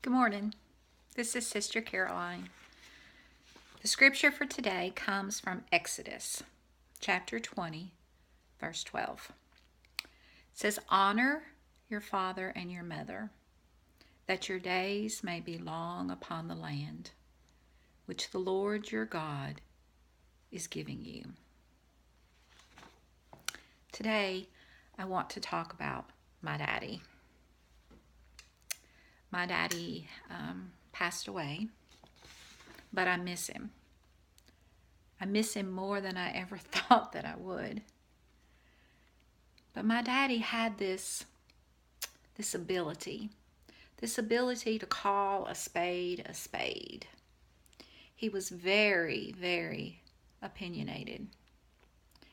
Good morning. This is Sister Caroline. The scripture for today comes from Exodus chapter 20, verse 12. It says, "Honor your father and your mother, that your days may be long upon the land, which the Lord your God is giving you." Today, I want to talk about my daddy. My daddy passed away, but I miss him. I miss him more than I ever thought that I would. But my daddy had this ability to call a spade a spade. He was very, very opinionated.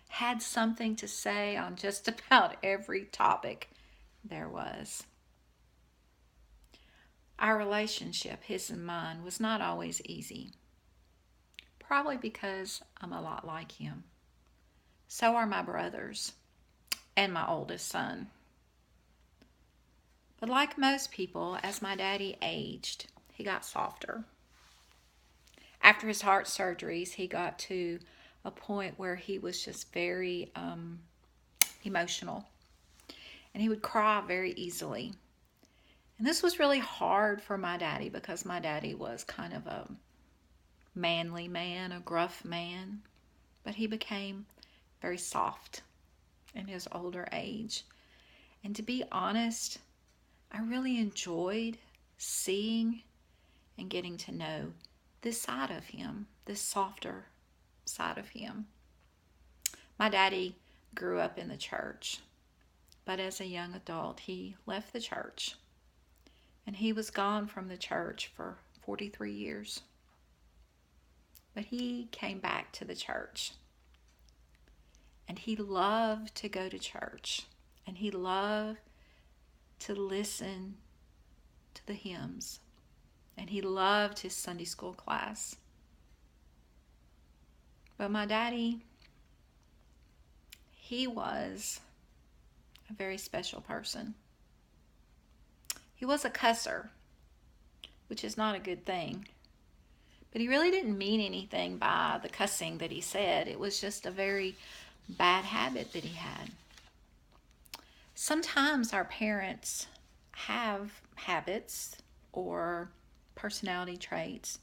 Had something to say on just about every topic there was. Our relationship, his and mine, was not always easy. Probably because I'm a lot like him. So are my brothers and my oldest son. But like most people, as my daddy aged, he got softer. After his heart surgeries, he got to a point where he was just very emotional. And he would cry very easily. And this was really hard for my daddy because my daddy was kind of a manly man, a gruff man. But he became very soft in his older age. And to be honest, I really enjoyed seeing and getting to know this side of him, this softer side of him. My daddy grew up in the church, but as a young adult, he left the church. And he was gone from the church for 43 years. But he came back to the church. And he loved to go to church. And he loved to listen to the hymns. And he loved his Sunday school class. But my daddy, he was a very special person. He was a cusser, which is not a good thing. But he really didn't mean anything by the cussing that he said. It was just a very bad habit that he had. Sometimes our parents have habits or personality traits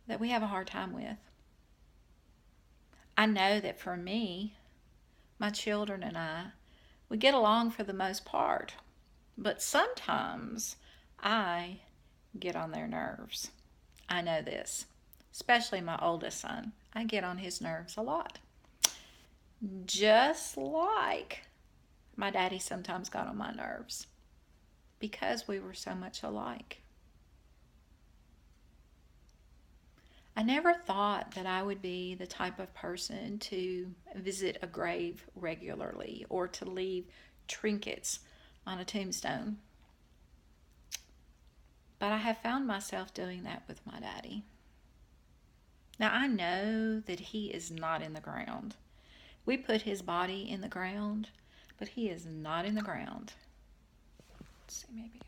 that we have a hard time with. I know that for me, my children and I, we get along for the most part. But sometimes I get on their nerves. I know this, especially my oldest son. I get on his nerves a lot. Just like my daddy sometimes got on my nerves because we were so much alike. I never thought that I would be the type of person to visit a grave regularly or to leave trinkets on a tombstone. But I have found myself doing that with my daddy. Now I know that he is not in the ground. We put his body in the ground, but he is not in the ground. Let's see, maybe